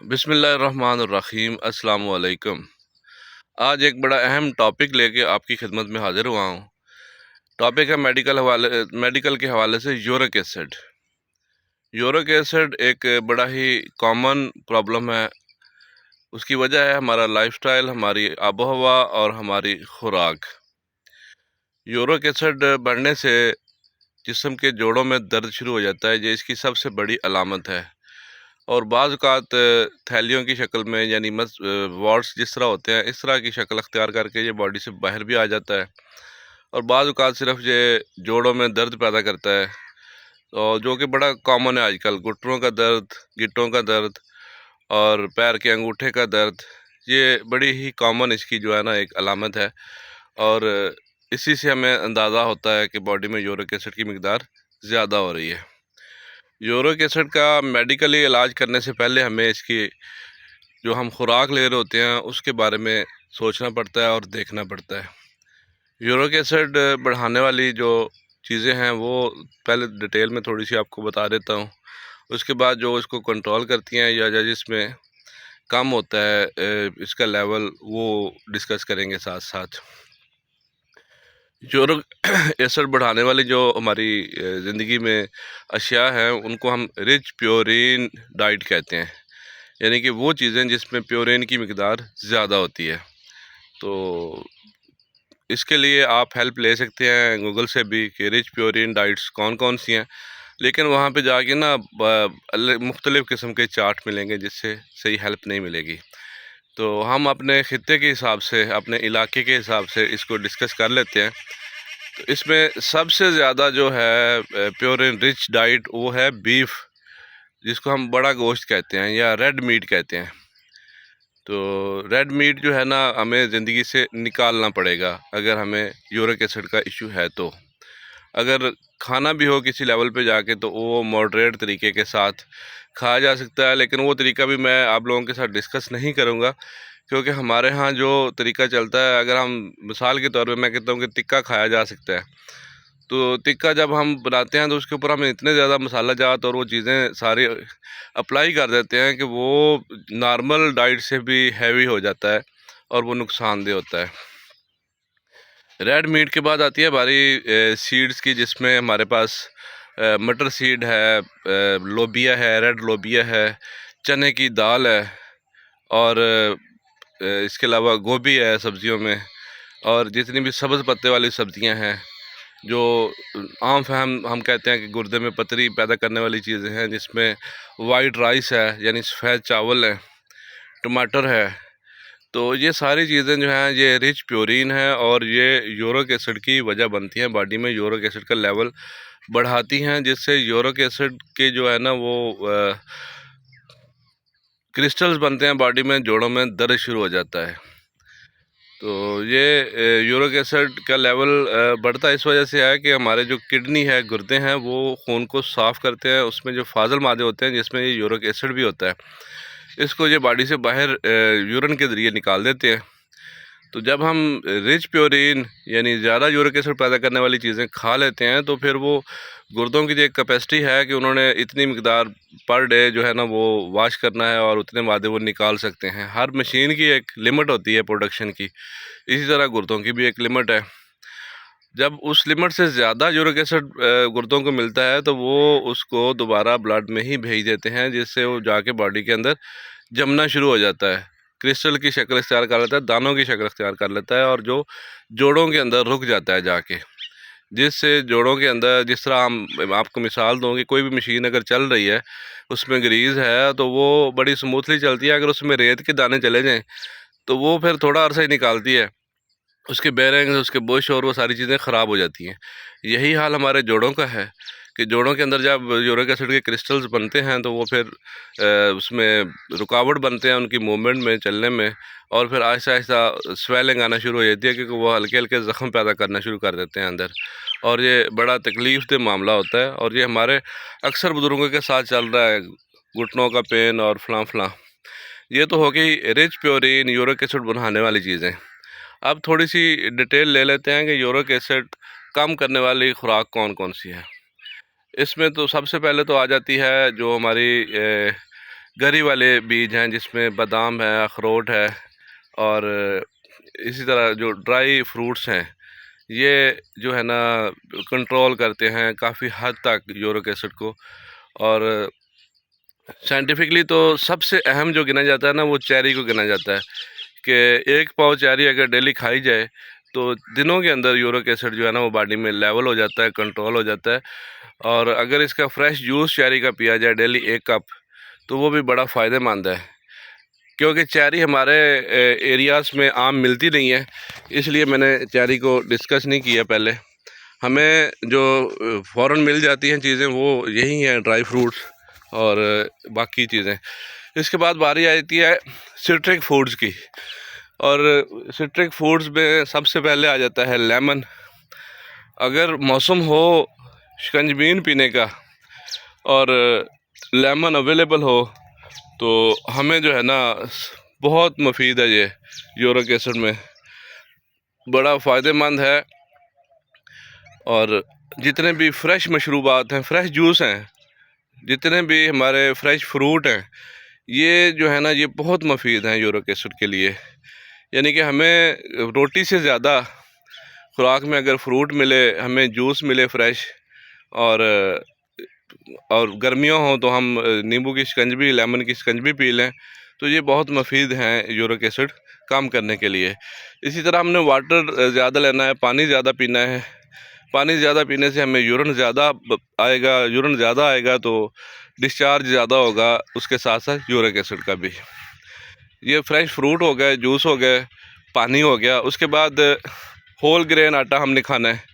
बिस्मिल्लाहिर्रहमानिर्रहीम अस्सलाम वालेकुम। आज एक बड़ा अहम टॉपिक लेके आपकी खिदमत में हाजिर हुआ हूँ। टॉपिक है मेडिकल के हवाले से यूरिक एसिड। यूरिक एसिड एक बड़ा ही कॉमन प्रॉब्लम है। उसकी वजह है हमारा लाइफस्टाइल, हमारी आबो हवा और हमारी खुराक। यूरिक एसिड बढ़ने से जिस्म के जोड़ों में दर्द शुरू हो जाता है, ये इसकी सबसे बड़ी अलामत है। और बाज़ औक़ात थैलियों की शक्ल में, यानी वार्ड्स जिस तरह होते हैं, इस तरह की शक्ल अख्तियार करके ये बॉडी से बाहर भी आ जाता है। और बाज़ औक़ात सिर्फ ये जोड़ों में दर्द पैदा करता है, और जो कि बड़ा कॉमन है आजकल। घुटनों का दर्द, गिट्टों का दर्द और पैर के अंगूठे का दर्द, ये बड़ी ही कॉमन इसकी जो है ना एक अलामत है। और इसी से हमें अंदाज़ा होता है कि बॉडी में यूरिक एसिड की मिकदार ज़्यादा हो रही है। यूरिक एसिड का मेडिकली इलाज करने से पहले हमें इसकी जो हम खुराक ले रहे होते हैं उसके बारे में सोचना पड़ता है और देखना पड़ता है। यूरिक एसिड बढ़ाने वाली जो चीज़ें हैं वो पहले डिटेल में थोड़ी सी आपको बता देता हूँ। उसके बाद जो इसको कंट्रोल करती हैं या जिसमें कम होता है इसका लेवल, वो डिस्कस करेंगे साथ साथ। यूरिक एसिड बढ़ाने वाली जो हमारी ज़िंदगी में अशिया हैं, उनको हम रिच प्योरीन डाइट कहते हैं। यानी कि वो चीज़ें जिसमें प्योरीन की मिकदार ज़्यादा होती है। तो इसके लिए आप हेल्प ले सकते हैं गूगल से भी कि रिच प्योरीन डाइट्स कौन कौन सी हैं। लेकिन वहाँ पे जाके ना मुख्तलिफ़ किस्म के चार्ट मिलेंगे, जिससे सही हेल्प नहीं मिलेगी। तो हम अपने ख़ित्ते के हिसाब से, अपने इलाके के हिसाब से इसको डिस्कस कर लेते हैं। तो इसमें सबसे ज़्यादा जो है प्योरीन रिच डाइट वो है बीफ, जिसको हम बड़ा गोश्त कहते हैं या रेड मीट कहते हैं। तो रेड मीट जो है ना हमें ज़िंदगी से निकालना पड़ेगा अगर हमें यूरिक एसिड का इशू है। तो अगर खाना भी हो किसी लेवल पे जाके तो वो मॉडरेट तरीके के साथ खाया जा सकता है, लेकिन वो तरीका भी मैं आप लोगों के साथ डिस्कस नहीं करूँगा, क्योंकि हमारे यहाँ जो तरीका चलता है, अगर हम मिसाल के तौर पे मैं कहता हूँ कि टिक्का खाया जा सकता है। तो टिक्का जब हम बनाते हैं तो उसके ऊपर हम इतने ज़्यादा मसाला जात और वो चीज़ें सारी अप्लाई कर देते हैं कि वो नॉर्मल डाइट से भी हैवी हो जाता है और वो नुकसानदेह होता है। रेड मीट के बाद आती है हमारी सीड्स की, जिसमें हमारे पास मटर सीड है, लोबिया है, रेड लोबिया है, चने की दाल है, और इसके अलावा गोभी है सब्ज़ियों में, और जितनी भी सब्ज़ पत्ते वाली सब्ज़ियां हैं, जो आम फहम हम कहते हैं कि गुर्दे में पथरी पैदा करने वाली चीज़ें हैं, जिसमें वाइट राइस है यानी सफ़ेद चावल है, टमाटर है। तो ये सारी चीज़ें जो हैं ये रिच प्योरीन है, और ये यूरिक एसिड की वजह बनती हैं, बॉडी में यूरिक एसिड का लेवल बढ़ाती हैं, जिससे यूरिक एसिड के जो है ना वो क्रिस्टल्स बनते हैं बॉडी में, जोड़ों में दर्द शुरू हो जाता है। तो ये यूरिक एसिड का लेवल बढ़ता इस वजह से है कि हमारे जो किडनी है, गुर्दे हैं, वो खून को साफ़ करते हैं। उसमें जो फाजल मादे होते हैं जिसमें ये यूरिक एसिड भी होता है, इसको ये बॉडी से बाहर यूरिन के ज़रिए निकाल देते हैं। तो जब हम रिच प्योरीन यानी ज़्यादा यूरिक एसिड पैदा करने वाली चीज़ें खा लेते हैं, तो फिर वो गुर्दों की जो एक कैपेसिटी है कि उन्होंने इतनी मिकदार पर डे जो है ना वो वाश करना है, और उतने मादे वो निकाल सकते हैं। हर मशीन की एक लिमिट होती है प्रोडक्शन की, इसी तरह गुर्दों की भी एक लिमिट है। जब उस लिमिट से ज़्यादा यूरिक एसिड गुर्दों को मिलता है, तो वो उसको दोबारा ब्लड में ही भेज देते हैं, जिससे वो जाके बॉडी के अंदर जमना शुरू हो जाता है, क्रिस्टल की शक्ल इख्तियार कर लेता है, दानों की शक्ल इख्तियार कर लेता है, और जो जोड़ों के अंदर रुक जाता है जाके। जिससे जोड़ों के अंदर, जिस तरह हम आपको मिसाल दूँ कि कोई भी मशीन अगर चल रही है, उसमें ग्रीस है तो वो बड़ी स्मूथली चलती है। अगर उसमें रेत के दाने चले जाएँ तो वो फिर थोड़ा अरसा ही निकालती है, उसके बेयरिंग्स, उसके बुश और वो सारी चीज़ें ख़राब हो जाती हैं। यही हाल हमारे जोड़ों का है कि जोड़ों के अंदर जब यूरिक एसिड के क्रिस्टल्स बनते हैं, तो वो फिर उसमें रुकावट बनते हैं उनकी मूवमेंट में, चलने में, और फिर आहिस्ता आहिस्ता स्वेलिंग आना शुरू हो जाती है, क्योंकि वो हल्के हल्के ज़ख़म पैदा करना शुरू कर देते हैं अंदर, और ये बड़ा तकलीफ़देह मामला होता है। और ये हमारे अक्सर बुज़ुर्गों के साथ चल रहा है, घुटनों का पेन और फलां फलां। ये तो हो गई रिच प्योरीन यूरिक एसिड बढ़ाने वाली चीज़ें। अब थोड़ी सी डिटेल ले लेते हैं कि यूरिक एसिड कम करने वाली खुराक कौन कौन सी है। इसमें तो सबसे पहले तो आ जाती है जो हमारी गरी वाले बीज हैं जिसमें बादाम है, अखरोट है, और इसी तरह जो ड्राई फ्रूट्स हैं, ये जो है ना कंट्रोल करते हैं काफ़ी हद तक यूरिक एसिड को। और साइंटिफिकली तो सबसे अहम जो गिना जाता है ना, वो चेरी को गिना जाता है कि एक पाव चेरी अगर डेली खाई जाए तो दिनों के अंदर यूरिक एसिड जो है ना वो बॉडी में लेवल हो जाता है, कंट्रोल हो जाता है। और अगर इसका फ्रेश जूस चेरी का पिया जाए डेली 1 कप, तो वो भी बड़ा फ़ायदेमंद है, क्योंकि चेरी हमारे एरियाज़ में आम मिलती नहीं है, इसलिए मैंने चेरी को डिस्कस नहीं किया पहले। हमें जो फ़ौरन मिल जाती हैं चीज़ें वो यही हैं, ड्राई फ्रूट्स और बाकी चीज़ें। इसके बाद बारी आती है सिट्रिक फूड्स की, और सिट्रिक फूड्स में सबसे पहले आ जाता है लेमन। अगर मौसम हो शिकंजबीन पीने का और लेमन अवेलेबल हो तो हमें जो है ना बहुत मुफीद है ये, यूरिक एसिड में बड़ा फ़ायदेमंद है। और जितने भी फ्रेश मशरूबात हैं, फ्रेश जूस हैं, जितने भी हमारे फ्रेश फ्रूट हैं, ये जो है ना ये बहुत मुफीद हैं यूरिक एसिड के लिए। यानी कि हमें रोटी से ज़्यादा खुराक में अगर फ्रूट मिले, हमें जूस मिले फ्रेश, और गर्मियों हों तो हम नींबू की शिकंजवी, लेमन की शिकंजवी पी लें, तो ये बहुत मुफीद हैं यूरिक एसिड कम करने के लिए। इसी तरह हमने वाटर ज़्यादा लेना है, पानी ज़्यादा पीना है। पानी ज़्यादा पीने से हमें यूरिन ज़्यादा आएगा, यूरिन ज़्यादा आएगा तो डिस्चार्ज ज़्यादा होगा, उसके साथ साथ यूरिक एसिड का भी। ये फ्रेश फ्रूट हो गए, जूस हो गए, पानी हो गया। उसके बाद होल ग्रेन आटा हमने खाना है।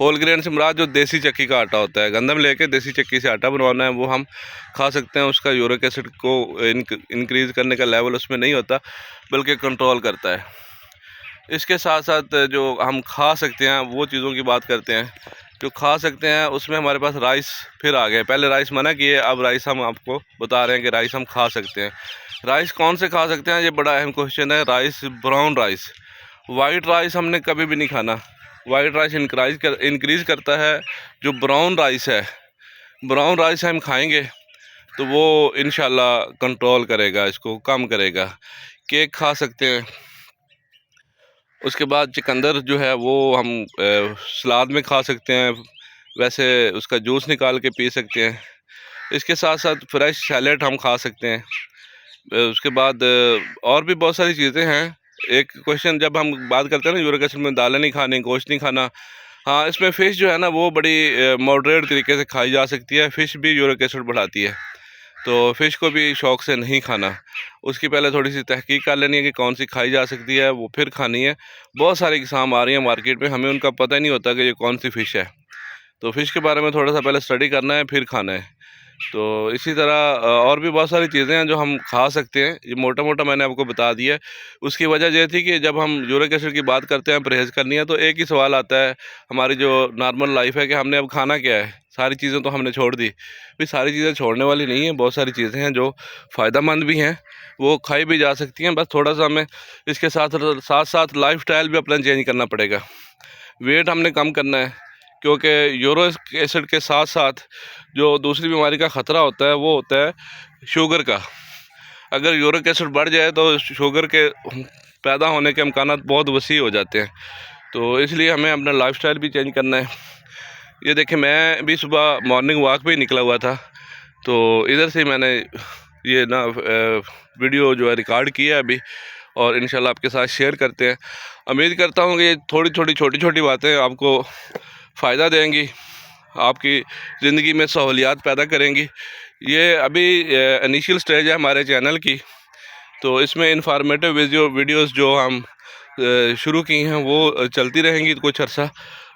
होल ग्रेन से मुराद जो देसी चक्की का आटा होता है, गंदम लेके देसी चक्की से आटा बनवाना है, वो हम खा सकते हैं। उसका यूरिक एसिड को इंक्रीज़ करने का लेवल उसमें नहीं होता, बल्कि कंट्रोल करता है। इसके साथ साथ जो हम खा सकते हैं वो चीज़ों की बात करते हैं। जो खा सकते हैं उसमें हमारे पास राइस फिर आ गए। पहले राइस मना किए, अब राइस हम आपको बता रहे हैं कि राइस हम खा सकते हैं। राइस कौन से खा सकते हैं, ये बड़ा अहम क्वेश्चन है। Rice, brown rice, white rice हमने कभी भी नहीं खाना। वाइट राइस इंक्रीज़ करता है। जो ब्राउन राइस है, ब्राउन राइस हम खाएंगे तो वो इंशाल्लाह कंट्रोल करेगा, इसको कम करेगा। केक खा सकते हैं। उसके बाद चुकंदर जो है वो हम सलाद में खा सकते हैं, वैसे उसका जूस निकाल के पी सकते हैं। इसके साथ साथ फ्रेश सैलेड हम खा सकते हैं। उसके बाद और भी बहुत सारी चीज़ें हैं। एक क्वेश्चन जब हम बात करते हैं ना यूरिक एसिड में, दालें नहीं खानी, गोश्त नहीं खाना। हाँ, इसमें फ़िश जो है ना वो बड़ी मॉडरेट तरीके से खाई जा सकती है। फ़िश भी यूरिक एसिड बढ़ाती है, तो फ़िश को भी शौक़ से नहीं खाना। उसकी पहले थोड़ी सी तहकीक कर लेनी है कि कौन सी खाई जा सकती है, वो फिर खानी है। बहुत सारी किस्म आ रही हैं मार्केट में, हमें उनका पता ही नहीं होता कि ये कौन सी फ़िश है। तो फ़िश के बारे में थोड़ा सा पहले स्टडी करना है, फिर खाना है। तो इसी तरह और भी बहुत सारी चीज़ें हैं जो हम खा सकते हैं। ये मोटा मोटा मैंने आपको बता दिया है। उसकी वजह ये थी कि जब हम यूरिक एसिड की बात करते हैं, परहेज़ करनी है, तो एक ही सवाल आता है हमारी जो नॉर्मल लाइफ है कि हमने अब खाना क्या है। सारी चीज़ें तो हमने छोड़ दी। भाई सारी चीज़ें छोड़ने वाली नहीं हैं, बहुत सारी चीज़ें हैं जो फ़ायदेमंद भी हैं, वो खाई भी जा सकती हैं। बस थोड़ा सा हमें इसके साथ साथ साथ लाइफ़स्टाइल भी अपना चेंज करना पड़ेगा। वेट हमने कम करना है, क्योंकि यूरिक एसिड के साथ साथ जो दूसरी बीमारी का ख़तरा होता है वो होता है शुगर का। अगर यूरिक एसिड बढ़ जाए तो शुगर के पैदा होने के इम्कानात बहुत वसी हो जाते हैं। तो इसलिए हमें अपना लाइफ़स्टाइल भी चेंज करना है। ये देखिए, मैं भी सुबह मॉर्निंग वॉक पे निकला हुआ था, तो इधर से मैंने ये ना वीडियो जो है रिकॉर्ड किया है अभी, और इंशाल्लाह आपके साथ शेयर करते हैं। उम्मीद करता हूँ कि ये थोड़ी थोड़ी छोटी छोटी बातें आपको फ़ायदा देंगी, आपकी ज़िंदगी में सहूलियात पैदा करेंगी। ये अभी इनिशियल स्टेज है हमारे चैनल की, तो इसमें इंफॉर्मेटिव वीडियोज़ जो हम शुरू की हैं वो चलती रहेंगी कुछ अर्सा।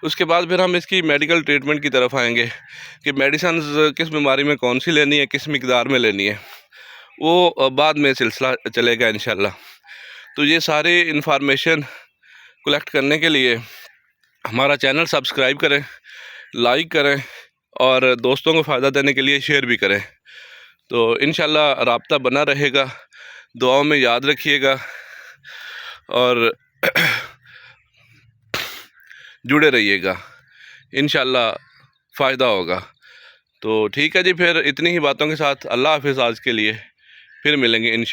उसके बाद फिर हम इसकी मेडिकल ट्रीटमेंट की तरफ आएंगे कि मेडिसिन्स किस बीमारी में कौन सी लेनी है, किस मिकदार में लेनी है, वो बाद में सिलसिला चलेगा इंशाल्लाह। तो ये सारी इंफॉर्मेशन कलेक्ट करने के लिए हमारा चैनल सब्सक्राइब करें, लाइक करें, और दोस्तों को फ़ायदा देने के लिए शेयर भी करें। तो इंशाल्लाह राब्ता बना रहेगा। दुआओं में याद रखिएगा और जुड़े रहिएगा, इंशाल्लाह फ़ायदा होगा। तो ठीक है जी, फिर इतनी ही बातों के साथ अल्लाह हाफ़िज़ आज के लिए। फिर मिलेंगे इन